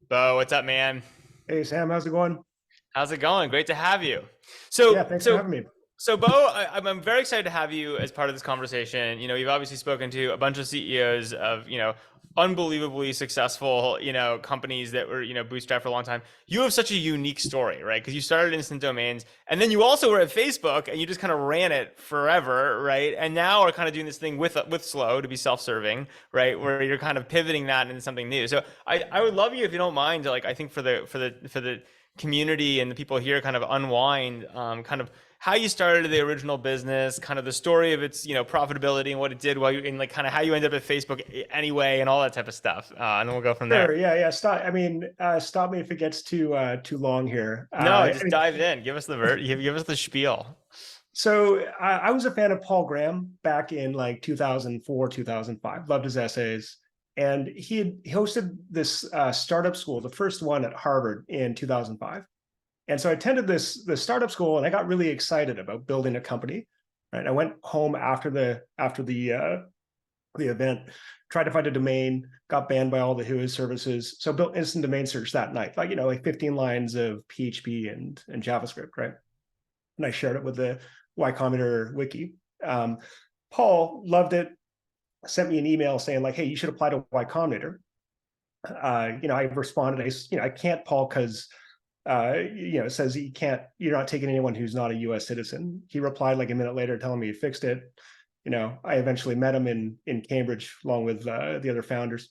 Bo, what's up, man? Hey Sam, how's it going? How's it going? Great to have you. So, Yeah, thanks for so, having me. so, Bo, I'm very excited to have you as part of this conversation. You've obviously spoken to a bunch of CEOs of, unbelievably successful, companies that were, bootstrapped for a long time. You have such a unique story, right? Because you started Instant Domains, and then you also were at Facebook, and you just kind of ran it forever, right? And now are kind of doing this thing with Slow to be self-serving, right? Where you're kind of pivoting that into something new. So I would love you if you don't mind, like I think for the community and the people here kind of unwind kind of how you started the original business, kind of the story of its profitability and what it did while you and like kind of how you ended up at Facebook anyway and all that type of stuff, and then we'll go from there. Sure. Yeah. Stop. Stop me if it gets too long here. No, just dive in. Give us the spiel. I was a fan of Paul Graham back in like 2004, 2005. Loved his essays, and he hosted this startup school, the first one at Harvard in 2005. And so I attended this startup school, and I got really excited about building a company. Right. I went home after the event, tried to find a domain, got banned by all the WHOIS services. So built instant domain search that night, like 15 lines of PHP and JavaScript, right? And I shared it with the Y Combinator wiki. Paul loved it, sent me an email saying like, hey, you should apply to Y Combinator. I responded, I can't, Paul, because it says you're not taking anyone who's not a US citizen. He replied like a minute later telling me he fixed it. I eventually met him in Cambridge along with the other founders,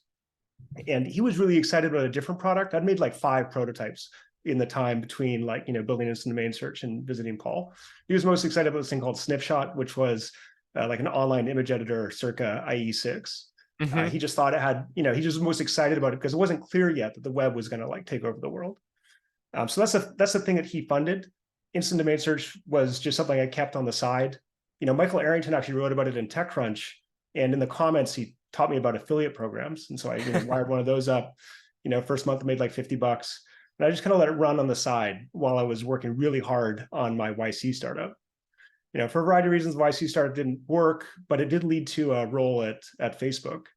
and he was really excited about a different product. I'd made like 5 prototypes in the time between building instant domain search and visiting Paul. He was most excited about this thing called Snipshot, which was like an online image editor circa IE6. Hmm. He just thought it had, he just was most excited about it because it wasn't clear yet that the web was going to like take over the world. So that's the thing that he funded. Instant domain search was just something I kept on the side. Michael Arrington actually wrote about it in TechCrunch, and in the comments he taught me about affiliate programs, and so I wired one of those up. First month I made like $50, and I just kind of let it run on the side while I was working really hard on my YC startup. For a variety of reasons, YC startup didn't work, but it did lead to a role at Facebook.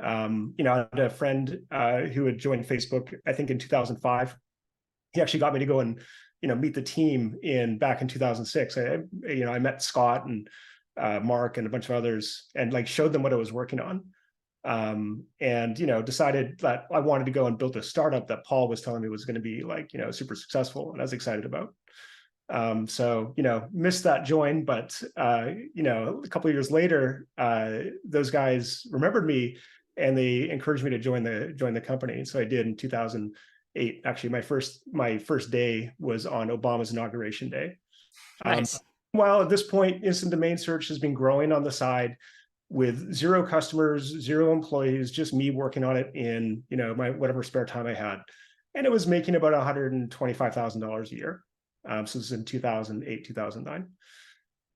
I had a friend who had joined Facebook, I think in 2005. He actually got me to go and meet the team back in 2006. I met Scott and Mark and a bunch of others, and like showed them what I was working on, and decided that I wanted to go and build a startup that Paul was telling me was going to be like super successful, and I was excited about. Missed that join, but a couple of years later, those guys remembered me and they encouraged me to join the company. So I did in 2008. Actually, my first day was on Obama's inauguration day. Um, Nice. while at this point, instant domain search has been growing on the side with 0 customers, 0 employees, just me working on it in my whatever spare time I had, and it was making about $125,000 a year. So this is in 2008, 2009.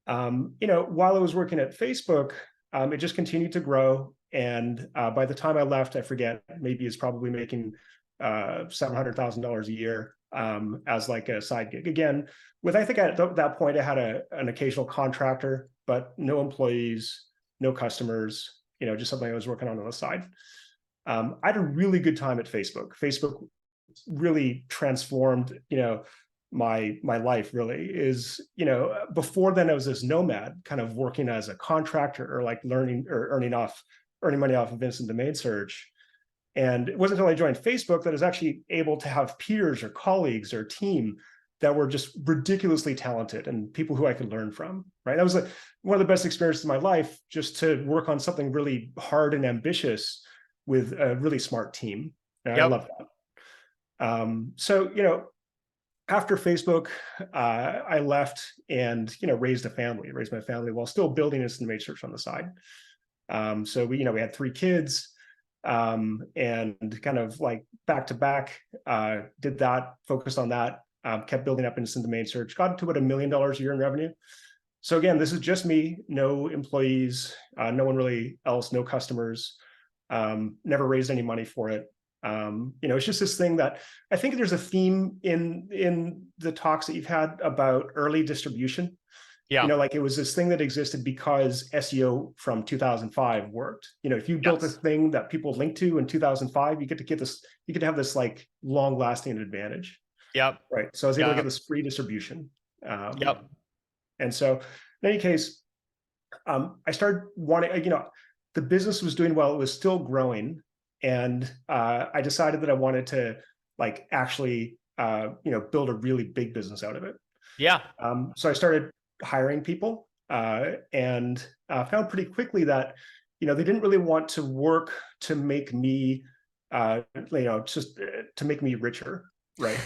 While I was working at Facebook, it just continued to grow. And by the time I left, I forget, maybe it's probably making $700,000 a year as like a side gig. Again, I think at that point, I had an occasional contractor, but no employees, no customers, just something I was working on the side. I had a really good time at Facebook. Facebook really transformed, my life really is, before then I was this nomad kind of working as a contractor or like learning or earning money off of instant domain search. And it wasn't until I joined Facebook that I was actually able to have peers or colleagues or team that were just ridiculously talented and people who I could learn from, right? That was one of the best experiences of my life, just to work on something really hard and ambitious with a really smart team. And I Yep. love that. After Facebook, I left and raised my family while still building instant domain search on the side. So we had 3 kids, and kind of like back to back, did that, focused on that, kept building up instant domain search, got to about $1 million a year in revenue. So again, this is just me, no employees, no one really else, no customers, never raised any money for it. It's just this thing that I think there's a theme in the talks that you've had about early distribution. Yeah. Like it was this thing that existed because SEO from 2005 worked. If you built a Yes. thing that people linked to in 2005, you get to have this like long lasting advantage, Yep. right? So I was able to get Yep. this free distribution. Yep. And so in any case, I started wanting, the business was doing well, it was still growing. And I decided that I wanted to like actually, build a really big business out of it. Yeah. So I started hiring people and found pretty quickly that, they didn't really want to work to make me, just to make me richer, right?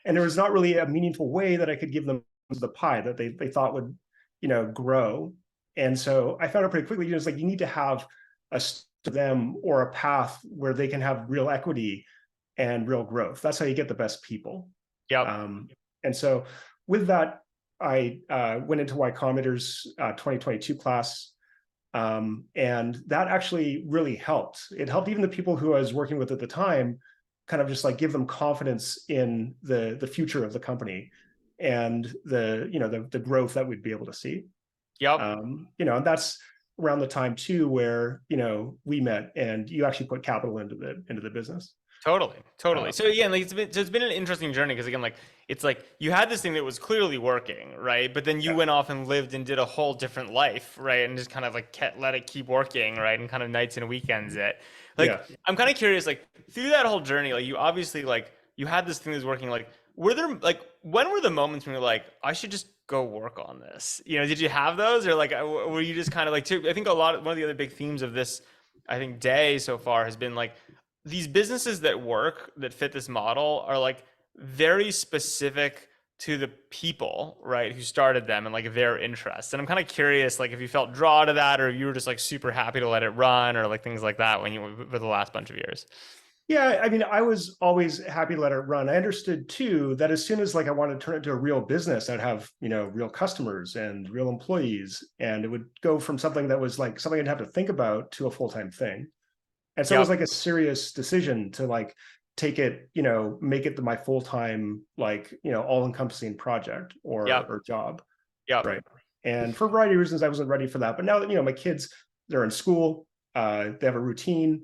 And there was not really a meaningful way that I could give them the pie that they thought would, grow. And so I found out pretty quickly, it's like you need to have a them or a path where they can have real equity and real growth. That's how you get the best people. Yep. Um, and so with that, I went into Y Combinator's 2022 class. And that actually really helped. It helped even the people who I was working with at the time kind of just like give them confidence in the future of the company and the growth that we'd be able to see. Yep. And that's around the time too where we met and you actually put capital into the business. Totally, totally. Um, So again, like it's been an interesting journey because again, like it's like you had this thing that was clearly working, right? But then you yeah, went off and lived and did a whole different life, right? And just kind of like let it keep working, right? And kind of nights and weekends it. Like yeah. I'm kind of curious, like through that whole journey, like you obviously like you had this thing that was working. Like were there like when were the moments when you're like, I should just go work on this? Did you have those, or like were you just kind of like? I think one of the other big themes of this, I think, day so far has been like these businesses that work that fit this model are like very specific to the people, right, who started them and like their interests. And I'm kind of curious, like if you felt draw to that, or you were just like super happy to let it run, or like things like that when you for the last bunch of years. Yeah, I mean, I was always happy to let it run. I understood too that as soon as like I wanted to turn it into a real business, I'd have, real customers and real employees, and it would go from something that was like something I'd have to think about to a full-time thing. And so it was Yep. like a serious decision to like take it, make it my full-time, like, all-encompassing project Yep. or job. Yep. Right. And for a variety of reasons, I wasn't ready for that. But now that, my kids, they're in school, they have a routine,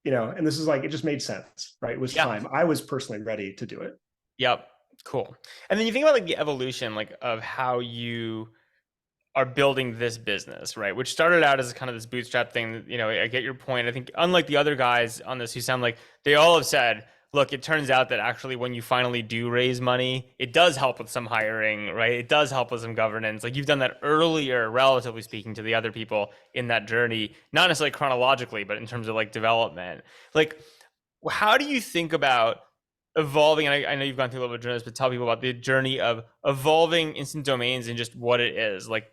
and this is like, it just made sense, right? It was Yeah. time. I was personally ready to do it. Yep. Cool. And then you think about like the evolution, like of how you are building this business, right? Which started out as kind of this bootstrap thing. I get your point. I think unlike the other guys on this who sound like they all have said, look, it turns out that actually when you finally do raise money, it does help with some hiring, right? It does help with some governance. Like you've done that earlier, relatively speaking, to the other people in that journey, not necessarily chronologically, but in terms of like development. Like, how do you think about evolving? And I know you've gone through a little bit of this, but tell people about the journey of evolving instant domains and just what it is. Like,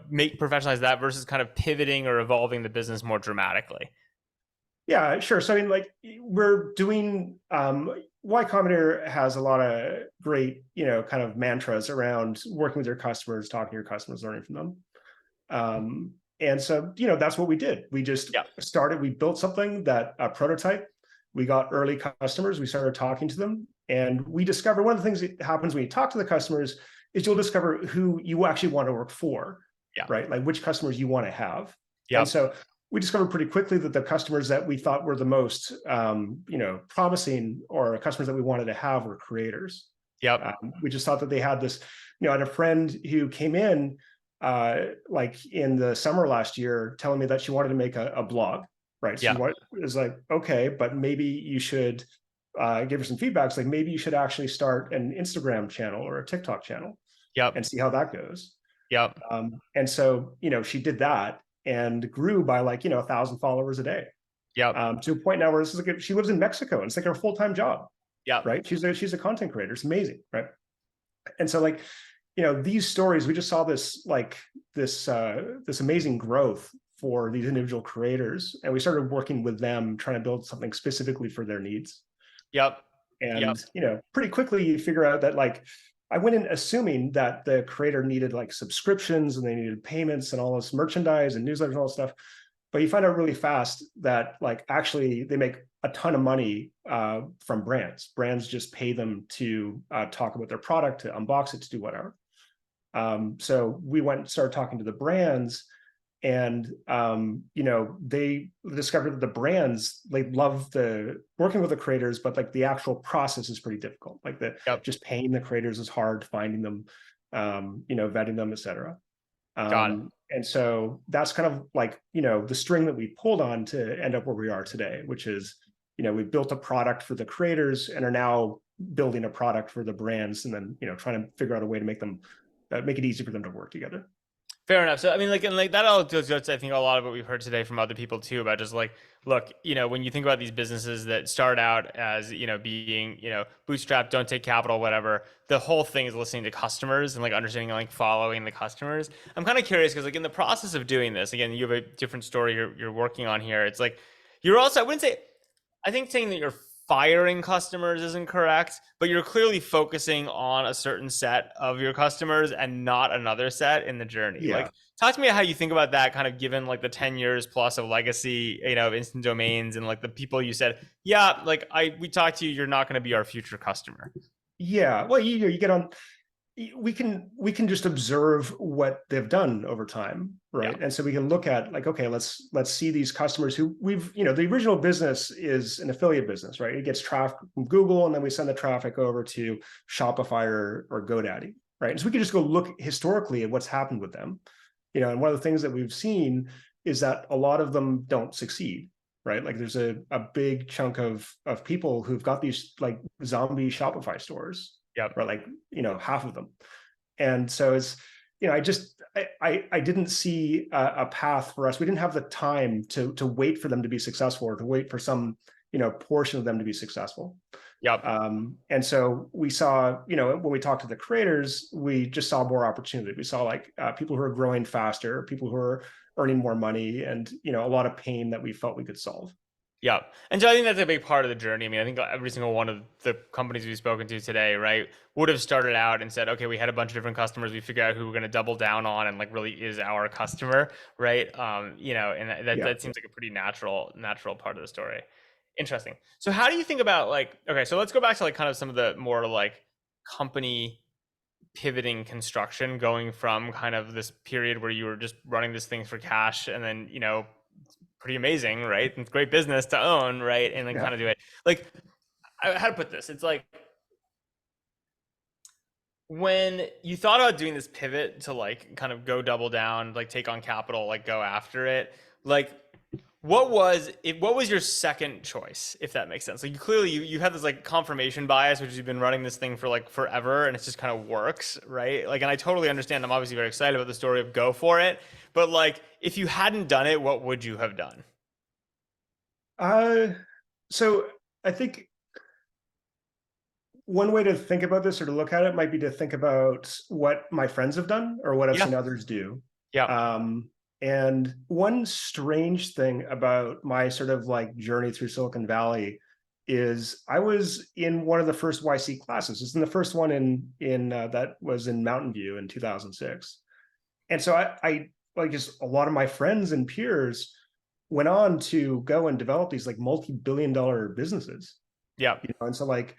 make professionalize that versus kind of pivoting or evolving the business more dramatically. Yeah, sure. So I mean, like we're doing Y Combinator has a lot of great, kind of mantras around working with your customers, talking to your customers, learning from them. And so, that's what we did. We just Yeah. started, we built something that a prototype. We got early customers, we started talking to them, and we discovered one of the things that happens when you talk to the customers is you'll discover who you actually want to work for, Yeah. right? Like which customers you want to have. And Yep. so we discovered pretty quickly that the customers that we thought were the most, promising or customers that we wanted to have were creators. Yep. We just thought that they had this, I had a friend who came in like in the summer last year telling me that she wanted to make a blog, right? So Yeah. she was like, okay, but maybe you should give her some feedback. It's like, maybe you should actually start an Instagram channel or a TikTok channel Yep. and see how that goes. Yep. And so, she did that and grew by like, 1,000 followers a day. Yep. To a point now where this is like, she lives in Mexico and it's like her full-time job, Yep. right? She's a content creator. It's amazing, right? And so like, these stories, we just saw this like this amazing growth for these individual creators, and we started working with them trying to build something specifically for their needs. Yep. Yep. And pretty quickly you figure out that like I went in assuming that the creator needed like subscriptions and they needed payments and all this merchandise and newsletters and all this stuff, but you find out really fast that like actually they make a ton of money from brands. Brands just pay them to talk about their product, to unbox it, to do whatever. So we went and started talking to the brands, and they discovered that the brands like love the working with the creators, but like the actual process is pretty difficult. Like the Yep. just paying the creators is hard, finding them, vetting them, etc. Got it. And so that's kind of like, the string that we pulled on to end up where we are today, which is, we built a product for the creators and are now building a product for the brands, and then, trying to figure out a way to make it easy for them to work together. Fair enough. So I mean, like, and like that all goes to, I think, a lot of what we've heard today from other people too, about just like, look, when you think about these businesses that start out as, being, bootstrap, don't take capital, whatever, the whole thing is listening to customers and like understanding and like following the customers. I'm kind of curious because like in the process of doing this, again, you have a different story you're working on here. It's like you're also, I wouldn't say, I think saying that you're firing customers isn't correct, but you're clearly focusing on a certain set of your customers and not another set in the journey. Yeah. Like, talk to me about how you think about that, kind of given like the 10 years plus of legacy, of instant domains, and like the people you said, yeah, like we talked to you, you're not going to be our future customer. Yeah. Well, you get on, we can just observe what they've done over time, Yeah. right? And so we can look at like, okay, let's see these customers who the original business is an affiliate business, right? It gets traffic from Google, and then we send the traffic over to Shopify or GoDaddy, right? And so we can just go look historically at what's happened with them, and one of the things that we've seen is that a lot of them don't succeed, right? Like there's a big chunk of people who've got these like zombie Shopify stores, Yep. or like half of them. And so it's I didn't see a path for us. We didn't have the time to wait for them to be successful, or to wait for some portion of them to be successful. Yep. And so we saw, when we talked to the creators, we just saw more opportunity. We saw like people who are growing faster, people who are earning more money, and a lot of pain that we felt we could solve. Yeah. And so I think that's a big part of the journey. I mean, I think every single one of the companies we've spoken to today, right, would have started out and said, okay, we had a bunch of different customers. We figured out who we're going to double down on and like really is our customer, right? And that, Yeah. that seems like a pretty natural part of the story. Interesting. So how do you think about like, okay, so let's go back to like kind of some of the more like company pivoting construction, going from kind of this period where you were just running this thing for cash and then, pretty amazing, right? It's great business to own, right? And then Yeah. kind of do it. Like, how to put this? It's like when you thought about doing this pivot to like kind of go double down, like take on capital, like go after it, like what was it? What was your second choice, if that makes sense? Like you have this like confirmation bias, which you've been running this thing for like forever, and it just kind of works, right? Like, and I totally understand. I'm obviously very excited about the story of go for it, but like, if you hadn't done it, what would you have done? Uh, so I think one way to think about this, or to look at it, might be to think about what my friends have done or what I've Yeah, seen others do. yeah, And one strange thing about my sort of like journey through Silicon Valley is I was in one of the first YC classes. It's in the first one in that was in Mountain View in 2006. And so I like, just a lot of my friends and peers went on to go and develop these like multi-billion-dollar businesses. yeah, And so like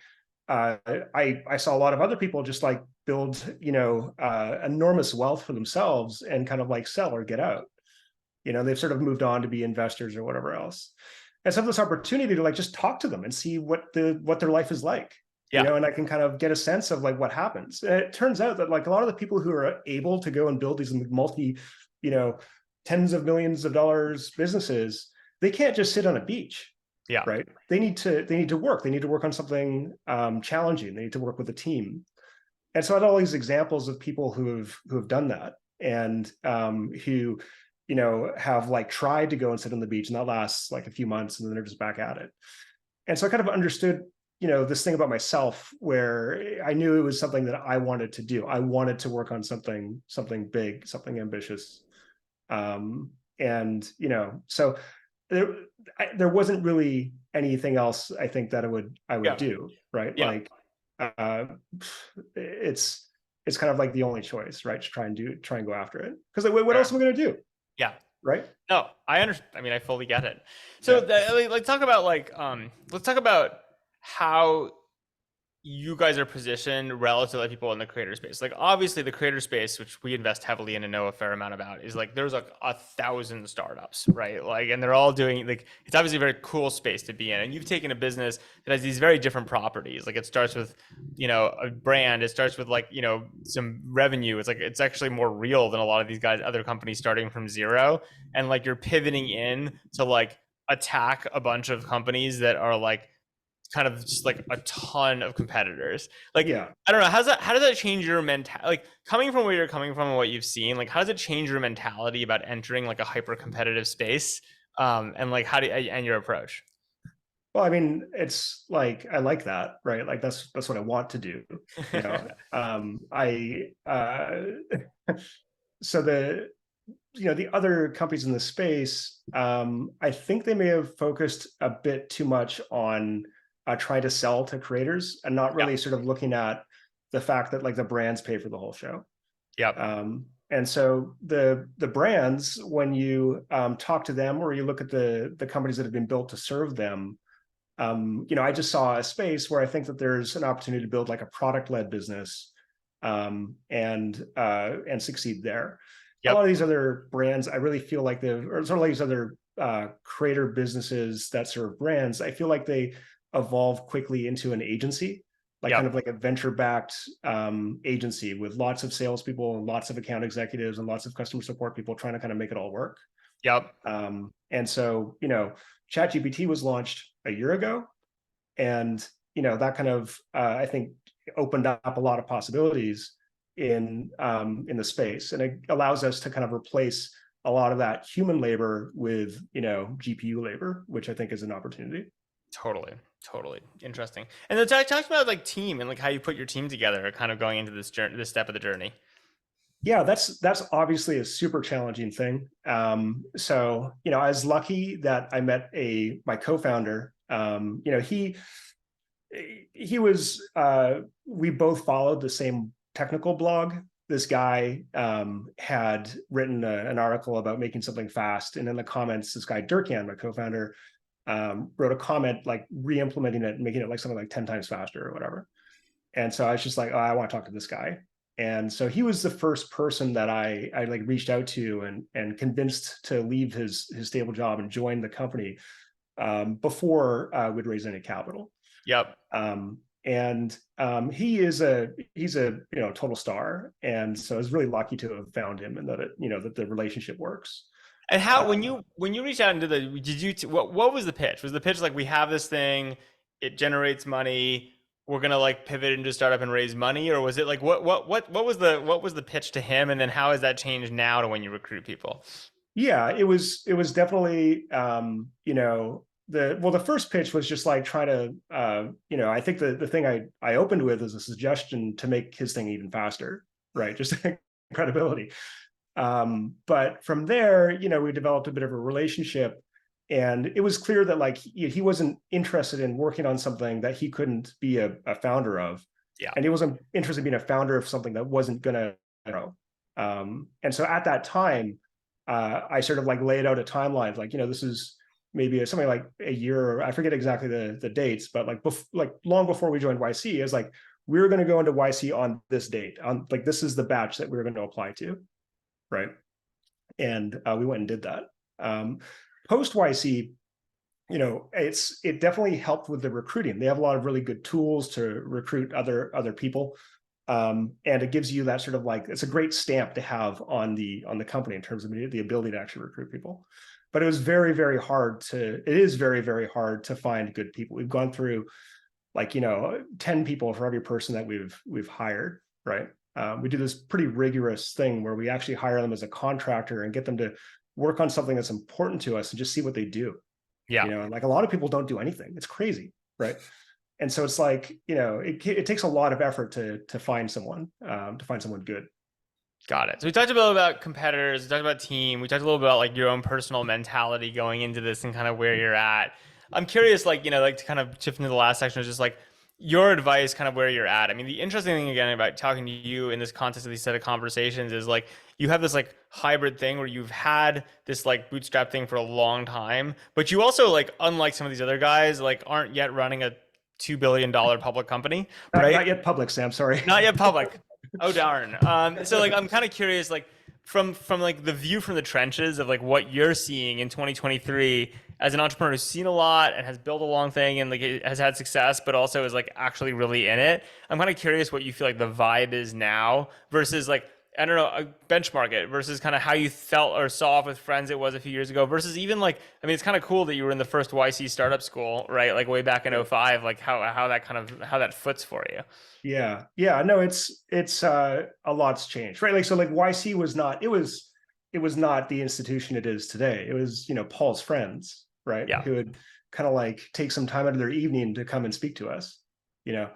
I saw a lot of other people just like build enormous wealth for themselves and kind of like sell or get out. They've sort of moved on to be investors or whatever else. And so I have this opportunity to like just talk to them and see what their life is like. yeah, And I can kind of get a sense of like what happens. And it turns out that like a lot of the people who are able to go and build these multi, you know, tens of millions of dollars businesses, they can't just sit on a beach, yeah, right? They need to work. They need to work on something challenging. They need to work with a team. And so I had all these examples of people who have done that, and who have like tried to go and sit on the beach, and that lasts like a few months, and then they're just back at it. And so I kind of understood this thing about myself, where I knew it was something that I wanted to do. I wanted to work on something big, something ambitious. And so there wasn't really anything else I think that I would yeah, do, right? yeah. Like uh it's kind of like the only choice, right? To try and go after it, because like, what else Fair. am I going to do, Yeah. right? No, I understand. I mean, I fully get it. So, Yeah. like, talk about like, let's talk about how you guys are positioned relative to other people in the creator space? Like obviously the creator space, which we invest heavily in and know a fair amount about, is like there's like 1,000 startups, right? Like, and they're all doing like it's obviously a very cool space to be in. And you've taken a business that has these very different properties. Like it starts with, a brand. It starts with like, some revenue. It's like it's actually more real than a lot of these guys, other companies starting from zero. And like you're pivoting in to like attack a bunch of companies that are like kind of just like a ton of competitors. Like, Yeah. I don't know, how does that change your mentality? Like coming from where you're coming from and what you've seen, like how does it change your mentality about entering like a hyper competitive space? And like and your approach? Well, I mean, it's like I like that, right? Like that's what I want to do, you know. I so the other companies in the space, I think they may have focused a bit too much on trying to sell to creators and not Yeah. really sort of looking at the fact that like the brands pay for the whole show. Yep. And so the brands, when you talk to them or you look at the companies that have been built to serve them, I just saw a space where I think that there's an opportunity to build like a product-led business, and succeed there. A lot of Yep. these other brands, I really feel like or sort of like these other creator businesses that serve brands, I feel like they evolve quickly into an agency, like kind Yep. of like a venture-backed agency with lots of salespeople and lots of account executives and lots of customer support people trying to kind of make it all work. Yep. And so, ChatGPT was launched a year ago, and that kind of I think opened up a lot of possibilities in the space, and it allows us to kind of replace a lot of that human labor with GPU labor, which I think is an opportunity. Totally. Totally. Interesting. And then talk about like team and like how you put your team together, kind of going into this journey, this step of the journey. Yeah, that's obviously a super challenging thing. So I was lucky that I met my co-founder. He was we both followed the same technical blog. This guy had written an article about making something fast, and in the comments, this guy Durkan, my co-founder, wrote a comment like re-implementing it, making it like something like 10 times faster or whatever. And so I was just like, oh, I want to talk to this guy. And so he was the first person that I like reached out to and convinced to leave his stable job and join the company before we'd raise any capital. Yep. He's a total star, and so I was really lucky to have found him, and that that the relationship works. And how Um, when you reached out into the did you what was the pitch? Was the pitch like we have this thing, it generates money, we're gonna like pivot into startup and raise money, or was it like what was the pitch to him, and then how has that changed now to when you recruit people? yeah, it was definitely the first pitch was just like trying to I think the thing I opened with is a suggestion to make his thing even faster, right? Just credibility. But from there, we developed a bit of a relationship, and it was clear that like he wasn't interested in working on something that he couldn't be a founder of, Yeah. and he wasn't interested in being a founder of something that wasn't gonna, and so at that time, I sort of like laid out a timeline, like this is maybe something like a year, I forget exactly the dates, but like long before we joined YC, is like we're going to go into YC on this date, on like this is the batch that we we're going to apply to, right? And we went and did that. Post YC, it definitely helped with the recruiting. They have a lot of really good tools to recruit other people, and it gives you that sort of like, it's a great stamp to have on the company in terms of the ability to actually recruit people. But it is very very hard to find good people. We've gone through like 10 people for every person that we've hired, right? We do this pretty rigorous thing where we actually hire them as a contractor and get them to work on something that's important to us and just see what they do. Yeah. And like a lot of people don't do anything. It's crazy, right? And so it's like it takes a lot of effort to find someone good. Got it. So we talked a little about competitors, we talked about team, we talked a little about like your own personal mentality going into this and kind of where you're at. I'm curious, like, like to kind of shift into the last section is just like your advice, kind of where you're at. I mean, the interesting thing again about talking to you in this context of these set of conversations is like you have this like hybrid thing where you've had this like bootstrap thing for a long time, but you also like, unlike some of these other guys, like aren't yet running a $2 billion public company, Not, right? not yet public, Sam. Sorry. Not yet public. Oh darn. So like I'm kind of curious, like from like the view from the trenches of like what you're seeing in 2023 as an entrepreneur who's seen a lot and has built a long thing and like it has had success, but also is like actually really in it. I'm kind of curious what you feel like the vibe is now versus like I don't know, benchmark it versus kind of how you felt or saw with friends it was a few years ago versus even like, I mean, it's kind of cool that you were in the first YC startup school, right? Like way back in '05, like how that kind of, how that foots for you. Yeah. Yeah. No, it's a lot's changed, right? Like, so like YC was not, it was not the institution it is today. It was, Paul's friends, right? Yeah. Who would kind of like take some time out of their evening to come and speak to us, you know,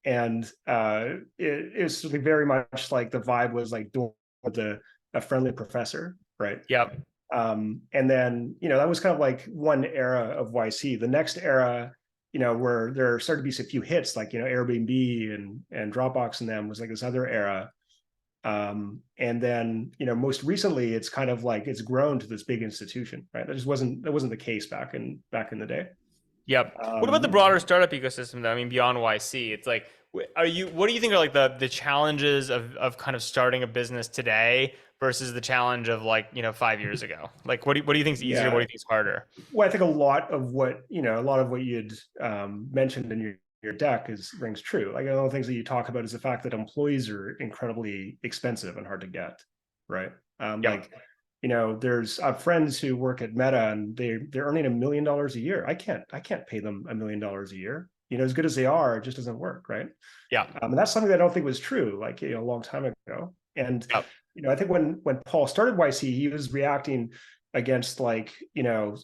and it was like very much like the vibe was like with a friendly professor, right? Yep. And then, that was kind of like one era of YC. The next era, where there started to be a few hits like, Airbnb and Dropbox and them was like this other era. And then, most recently it's kind of like it's grown to this big institution, right? That wasn't the case back in the day. Yep. What about the Um, broader startup ecosystem though? I mean, beyond YC, it's like, what do you think are like the challenges of kind of starting a business today versus the challenge of like, 5 years ago? Like, what do you think is easier? What do yeah. you think is harder? Well, I think a lot of what you'd mentioned in your deck rings true. Like, one of the things that you talk about is the fact that employees are incredibly expensive and hard to get, right? Yep. Like, there's friends who work at Meta and they're earning $1 million a year. I can't pay them $1 million a year. As good as they are, it just doesn't work, right? Yeah. And that's something that I don't think was true, like, a long time ago. And Yep. I think when Paul started YC, he was reacting against like,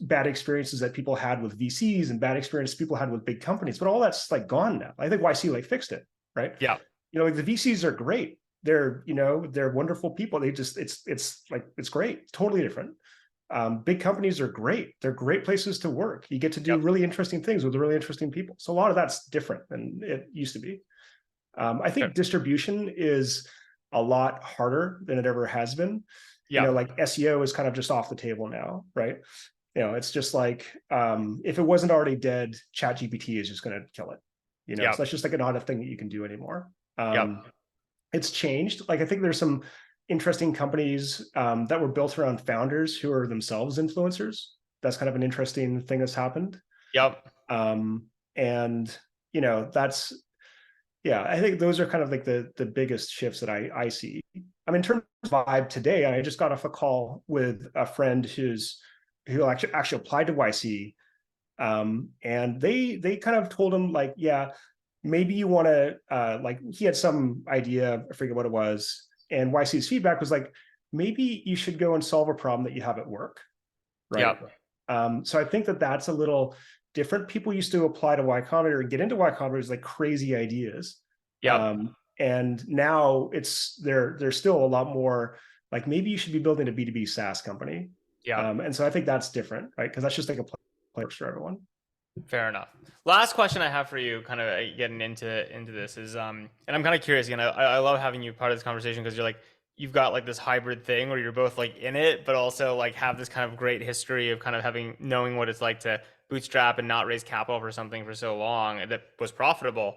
bad experiences that people had with VCs and bad experiences people had with big companies. But all that's like gone now. I think YC like fixed it, right? Yeah. Like the VCs are great. They're wonderful people. They just it's like it's great. It's totally different. Big companies are great. They're great places to work. You get to do Yep. really interesting things with really interesting people. So a lot of that's different than it used to be. I Fair. think distribution is a lot harder than it ever has been. Yeah. Like SEO is kind of just off the table now, right? It's just like if it wasn't already dead, ChatGPT is just going to kill it. So Yep. that's just like not a thing that you can do anymore. Yep. It's changed. Like I think there's some interesting companies that were built around founders who are themselves influencers. That's kind of an interesting thing that's happened. Yep. And that's yeah, I think those are kind of like the biggest shifts that I see. I mean, in terms of vibe today, I just got off a call with a friend who actually applied to YC, and they kind of told him like, yeah, maybe you want to like he had some idea, I forget what it was, and YC's feedback was like, maybe you should go and solve a problem that you have at work, right? Yep. So I think that that's a little different. People used to apply to Y Combinator and get into Y Combinator with like crazy ideas. Yep. And now there's still a lot more like maybe you should be building a B2B SaaS company. Yep. And so I think that's different, right? Because that's just like a place for everyone. Fair enough. Last question I have for you, kind of getting into this is, and I'm kind of curious. I love having you part of this conversation because you've got like this hybrid thing where you're both like in it, but also like have this kind of great history of kind of knowing what it's like to bootstrap and not raise capital for something for so long that was profitable.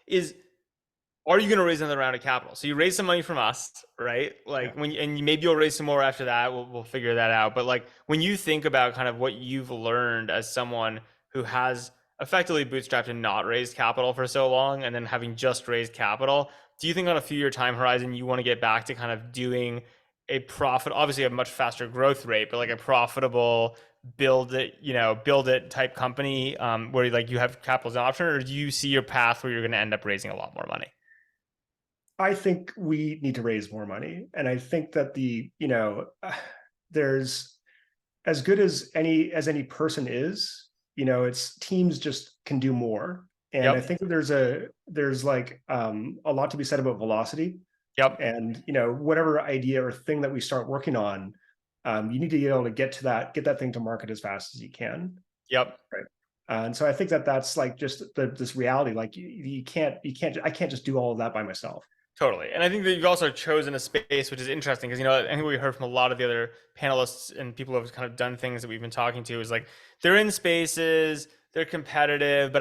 Is Are you going to raise another round of capital? So you raise some money from us, right? Yeah. Like maybe you'll raise some more after that. We'll figure that out. But like when you think about kind of what you've learned as someone who has effectively bootstrapped and not raised capital for so long, and then having just raised capital, do you think on a few year time horizon you want to get back to kind of doing a profit, obviously a much faster growth rate, but like a profitable build it type company where like you have capital as an option, or do you see your path where you're going to end up raising a lot more money? I think we need to raise more money. And I think that there's as good as any person is, it's teams just can do more. And I Yep. think that there's like a lot to be said about velocity. Yep. And whatever idea or thing that we start working on, you need to be able to get that thing to market as fast as you can. Yep. Right. And so I think that that's like just this reality. Like I can't just do all of that by myself. Totally. And I think that you've also chosen a space which is interesting because, I think we heard from a lot of the other panelists and people who have kind of done things that we've been talking to is like they're in spaces, they're competitive, but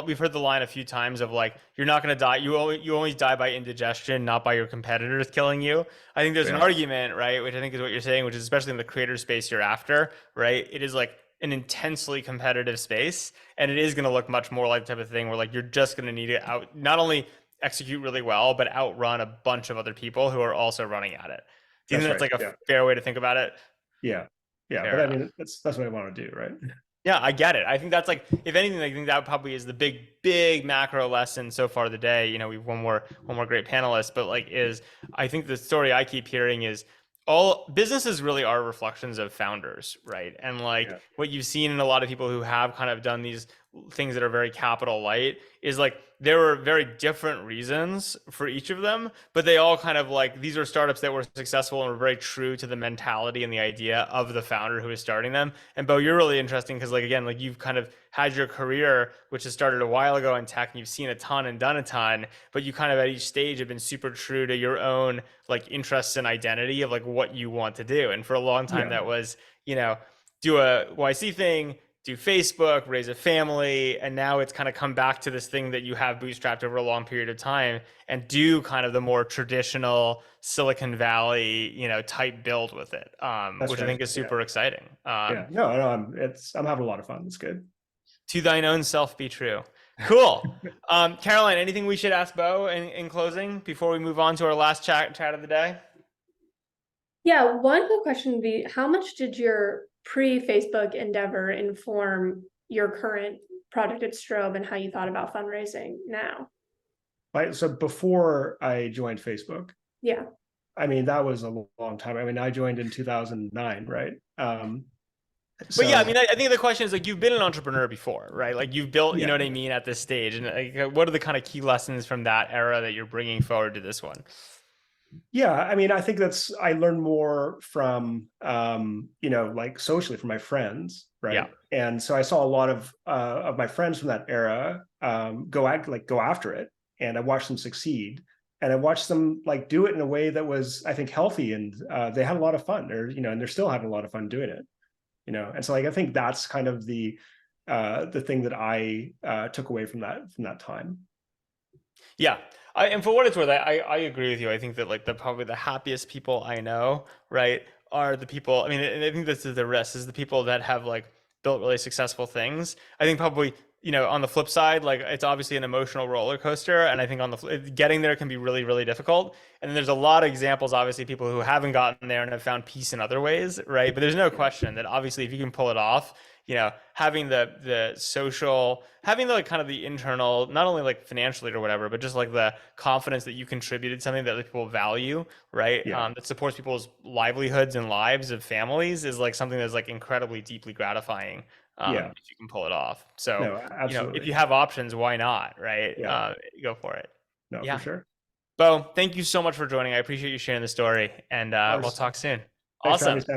we've heard the line a few times of like you're not going to die. You only die by indigestion, not by your competitors killing you. I think there's an Yeah, argument, right, which I think is what you're saying, which is especially in the creator space you're after, right? It is like an intensely competitive space, and it is going to look much more like the type of thing where like you're just going to need to out not only execute really well, but outrun a bunch of other people who are also running at it. Do you think that's that's right. like a Yeah, fair way to think about it? yeah, yeah. Fair But I enough. mean, that's what I want to do, right? Yeah, I get it. I think that's like, if anything, I think that probably is the big macro lesson so far today. We've one more great panelist, but like is I think the story I keep hearing is all businesses really are reflections of founders, right? And like Yeah, what you've seen in a lot of people who have kind of done these things that are very capital light is like there were very different reasons for each of them, but they all kind of like these are startups that were successful and were very true to the mentality and the idea of the founder who is starting them. And Beau, you're really interesting because like again, like you've kind of had your career, which has started a while ago in tech, and you've seen a ton and done a ton, but you kind of at each stage have been super true to your own like interests and identity of like what you want to do. And for a long time yeah, that was, do a YC thing, do Facebook, raise a family, and now it's kind of come back to this thing that you have bootstrapped over a long period of time and do kind of the more traditional Silicon Valley, type build with it, that's which I right. think is Yeah, super exciting. yeah. No, no, I'm having a lot of fun. It's good. To thine own self be true. Cool. Caroline, anything we should ask Beau in closing before we move on to our last chat of the day? Yeah, one quick question would be, how much did your pre-Facebook endeavor inform your current project at Strobe and how you thought about fundraising now? So before I joined Facebook, Yeah. I mean, that was a long time. I mean, I joined in 2009, right? But yeah, I So mean, I think the question is like you've been an entrepreneur before, right? Like you've built, you know yeah, what I mean, at this stage. And like, what are the kind of key lessons from that era that you're bringing forward to this one? yeah. I mean, I think I learned more from, like socially from my friends, Yeah. right? And so I saw a lot of my friends from that era go after it, and I watched them succeed, and I watched them like do it in a way that was, I think, healthy, and they had a lot of fun. And they're still having a lot of fun doing it. And so like I think that's kind of the thing that I took away from that time. Yeah. And for what it's worth, I agree with you. I think that like probably the happiest people I know, right, are the people. I mean, and I think this is the risk is the people that have like built really successful things. I think probably, on the flip side, like it's obviously an emotional roller coaster. And I think getting there can be really, really difficult. And then there's a lot of examples, obviously, people who haven't gotten there and have found peace in other ways, right? But there's no question that obviously if you can pull it off, having the social, having the like kind of the internal, not only like financially or whatever, but just like the confidence that you contributed something that people value, right? Yeah, That supports people's livelihoods and lives of families is like something that's like incredibly deeply gratifying. yeah. If you can pull it off. So, No, if absolutely. you have options, why not, right? Yeah, Go for it. no, for Yeah. sure. Beau, thank you so much for joining. I appreciate you sharing the story, and Of we'll course. talk soon. Thanks for having Awesome. me, Sam.